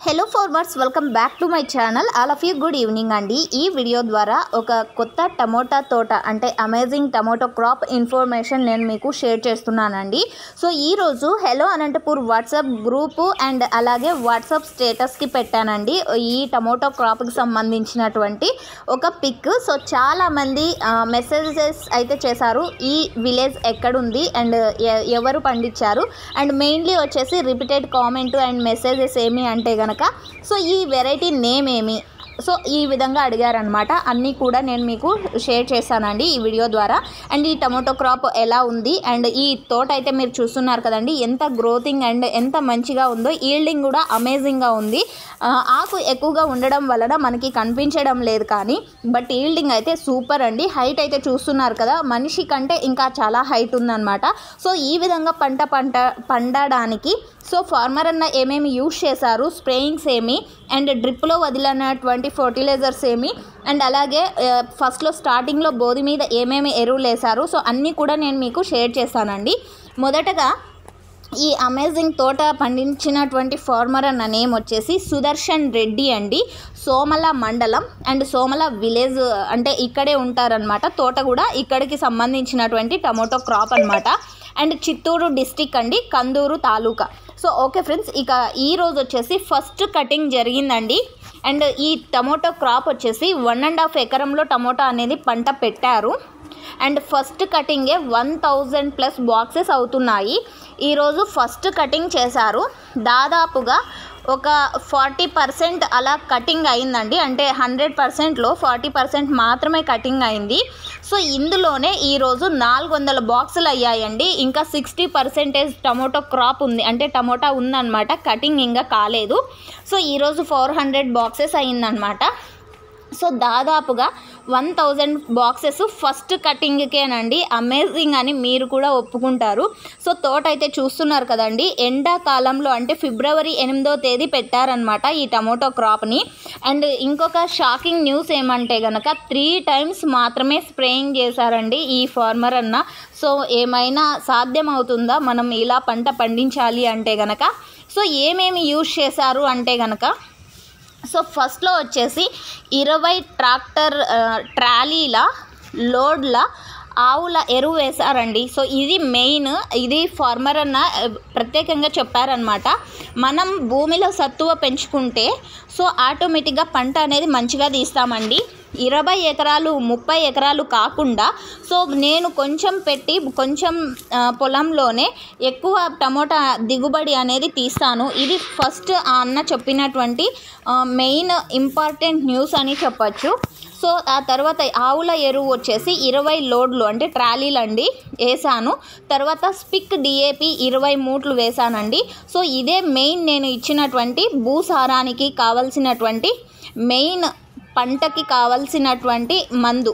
Hello farmers, welcome back to my channel. All of you good evening అండి. ఈ video ద్వారా ఒక కొత్త టమోటా తోట అంటే అమేజింగ్ టమోటో క్రాప్ ఇన్ఫర్మేషన్ నేను మీకు షేర్ చేస్తున్నానండి. సో ఈరోజు hello Anantapur WhatsApp group and అలాగే వాట్సాప్ స్టేటస్కి పెట్టానండి ఈ టమోటో క్రాప్కి సంబంధించినటువంటి ఒక పిక్. సో చాలామంది మెసేజెస్ అయితే చేశారు, ఈ విలేజ్ ఎక్కడుంది అండ్ ఎవరు పండించారు అండ్ మెయిన్లీ వచ్చేసి రిపీటెడ్ కామెంట్ అండ్ మెసేజెస్ ఏమి అంటే సో ఈ వెరైటీ నేమ్ ఏమి, సో ఈ విధంగా అడిగారనమాట. అన్నీ కూడా నేను మీకు షేర్ చేశానండి ఈ వీడియో ద్వారా. అండ్ ఈ టమోటో క్రాప్ ఎలా ఉంది అండ్ ఈ తోట అయితే మీరు చూస్తున్నారు కదండి, ఎంత గ్రోతింగ్ అండ్ ఎంత మంచిగా ఉందో. ఈల్డింగ్ కూడా అమేజింగ్గా ఉంది. ఆకు ఎక్కువగా ఉండడం వలన మనకి కనిపించడం లేదు కానీ బట్ ఈల్డింగ్ అయితే సూపర్ అండి. హైట్ అయితే చూస్తున్నారు కదా, మనిషి కంటే ఇంకా చాలా హైట్ ఉందన్నమాట. సో ఈ విధంగా పండడానికి సో ఫార్మర్ అన్న ఏమేమి యూజ్ చేశారు, స్ప్రేయింగ్స్ ఏమి అండ్ డ్రిప్లో వదిలినటువంటి ఫర్టిలైజర్స్ ఏమి అండ్ అలాగే ఫస్ట్లో స్టార్టింగ్లో బోధి మీద ఏమేమి ఎరువులు వేశారు, సో అన్నీ కూడా నేను మీకు షేర్ చేస్తానండి. మొదటగా ఈ అమేజింగ్ తోట పండించినటువంటి ఫార్మర్ అన్న నేమ్ వచ్చేసి సుదర్శన్ రెడ్డి అండి. సోమల మండలం అండ్ సోమల విలేజ్ అంటే ఇక్కడే ఉంటారనమాట. తోట కూడా ఇక్కడికి సంబంధించినటువంటి టమోటో క్రాప్ అనమాట. అండ్ చిత్తూరు డిస్టిక్ అండి, కందూరు తాలూకా. సో ఓకే ఫ్రెండ్స్, ఇక ఈరోజు వచ్చేసి ఫస్ట్ కటింగ్ జరిగిందండి. అండ్ ఈ టమోటో క్రాప్ వచ్చేసి 1.5 ఎకరంలో టమోటా అనేది పంట పెట్టారు. అండ్ ఫస్ట్ కటింగే 1000+ బాక్సెస్ అవుతున్నాయి. ఈరోజు ఫస్ట్ కటింగ్ చేశారు. దాదాపుగా ఒక 40% అలా కటింగ్ అయిందండి. అంటే 100%లో 40% మాత్రమే కటింగ్ అయింది. సో ఇందులోనే ఈరోజు 400 బాక్సులు అయ్యాయండి. ఇంకా 60% టమోటో క్రాప్ ఉంది, అంటే టమోటా ఉందన్నమాట, కటింగ్ ఇంకా కాలేదు. సో ఈరోజు 400 బాక్సెస్ అయిందనమాట. సో దాదాపుగా 1000 బాక్సెస్ ఫస్ట్ కటింగ్కేనండి. అమేజింగ్ అని మీరు కూడా ఒప్పుకుంటారు. సో తోట అయితే చూస్తున్నారు కదండి, ఎండాకాలంలో అంటే ఫిబ్రవరి 8వ తేదీ పెట్టారనమాట ఈ టమోటో క్రాప్ని. అండ్ ఇంకొక షాకింగ్ న్యూస్ ఏమంటే కనుక 3 times మాత్రమే స్ప్రేయింగ్ చేశారండి ఈ ఫార్మర్ అన్న. సో ఏమైనా సాధ్యం అవుతుందా మనం ఇలా పంట పండించాలి అంటే కనుక? సో ఏమేమి యూజ్ చేశారు అంటే కనుక, సో ఫస్ట్లో వచ్చేసి 20 ట్రాలీల లోడ్ల ఆవుల ఎరువు వేశారండి. సో ఇది మెయిన్, ఇది ఫార్మర్ అన్న ప్రత్యేకంగా చెప్పారనమాట. మనం భూమిలో సత్తువ పెంచుకుంటే సో ఆటోమేటిక్గా పంట అనేది మంచిగా తీస్తామండి. 20 ఎకరాలు 30 ఎకరాలు కాకుండా సో నేను కొంచెం పెట్టి కొంచెం పొలంలోనే ఎక్కువ టమోటా దిగుబడి అనేది తీస్తాను. ఇది ఫస్ట్ ఆ అన్న చెప్పినటువంటి మెయిన్ ఇంపార్టెంట్ న్యూస్ అని చెప్పచ్చు. సో ఆ తర్వాత ఆవుల ఎరువు వచ్చేసి 20 లోడ్లు అంటే ట్రాలీలు అండి వేసాను. తర్వాత స్పిక్ DAP 20 మూట్లు వేసానండి. సో ఇదే మెయిన్ నేను ఇచ్చినటువంటి భూసారానికి కావలసినటువంటి మెయిన్ పంటకి కావాల్సినటువంటి మందు.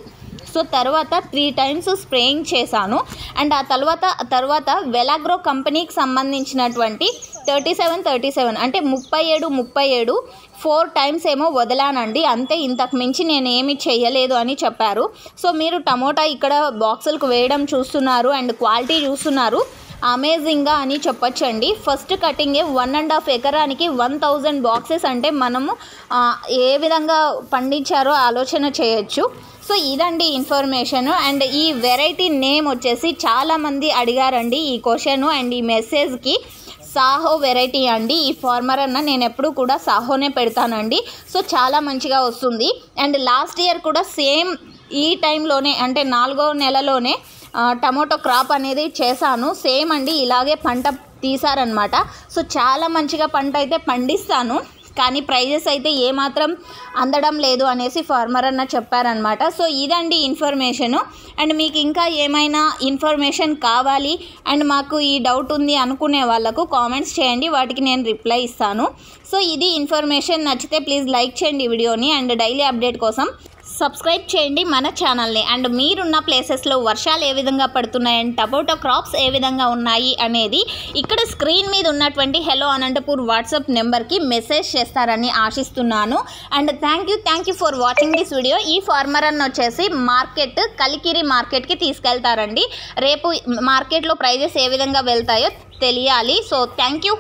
సో తర్వాత 3 times స్ప్రేయింగ్ చేశాను. అండ్ ఆ తర్వాత వెలాగ్రో కంపెనీకి సంబంధించినటువంటి 37 అంటే 37 4 times ఏమో వదలానండి. అంతే, ఇంతకు మించి నేను ఏమి చేయలేదు అని చెప్పారు. సో మీరు టమోటా ఇక్కడ బాక్సులకు వేయడం చూస్తున్నారు అండ్ క్వాలిటీ చూస్తున్నారు, అమేజింగ్గా అని చెప్పొచ్చండి. ఫస్ట్ కటింగే 1.5 ఎకరానికి 1000 బాక్సెస్ అంటే మనము ఏ విధంగా పండించారో ఆలోచన చేయొచ్చు. సో ఇదండి ఇన్ఫర్మేషన్. అండ్ ఈ వెరైటీ నేమ్ వచ్చేసి చాలామంది అడిగారండి ఈ క్వశ్చన్ అండ్ ఈ మెసేజ్కి. సాహో వెరైటీ అండి. ఈ ఫార్మర్ అన్న నేను ఎప్పుడు కూడా సాహోనే పెడతానండి. సో చాలా మంచిగా వస్తుంది. అండ్ లాస్ట్ ఇయర్ కూడా సేమ్ ఈ టైంలోనే అంటే 4వ నెలలోనే టమోటో క్రాప్ అనేది చేశాను. సేమ్ అండి, ఇలాగే పంట తీసారనమాట. సో చాలా మంచిగా పంట అయితే పండిస్తాను, కానీ ప్రైజెస్ అయితే ఏమాత్రం అందడం లేదు అనేసి ఫార్మర్ అన్న చెప్పారనమాట. సో ఇదండి ఇన్ఫర్మేషను. అండ్ మీకు ఇంకా ఏమైనా ఇన్ఫర్మేషన్ కావాలి అండ్ మాకు ఈ డౌట్ ఉంది అనుకునే వాళ్ళకు కామెంట్స్ చేయండి, వాటికి నేను రిప్లై ఇస్తాను. సో ఇది ఇన్ఫర్మేషన్. నచ్చితే ప్లీజ్ లైక్ చేయండి వీడియోని అండ్ డైలీ అప్డేట్ కోసం సబ్స్క్రైబ్ చేయండి మన ఛానల్ని. అండ్ మీరున్న ప్లేసెస్లో వర్షాలు ఏ విధంగా పడుతున్నాయి అండ్ టమోటో క్రాప్స్ ఏ విధంగా ఉన్నాయి అనేది ఇక్కడ స్క్రీన్ మీద ఉన్నటువంటి హలో అనంతపూర్ వాట్సాప్ నెంబర్కి మెసేజ్ చేస్తారని ఆశిస్తున్నాను. And thank you for watching this video. ఈ ఫార్మర్ అన్న వచ్చేసి కలికిరి మార్కెట్కి తీసుకెళ్తారండి. రేపు మార్కెట్లో ప్రైజెస్ ఏ విధంగా వెళ్తాయో తెలియాలి. So thank you.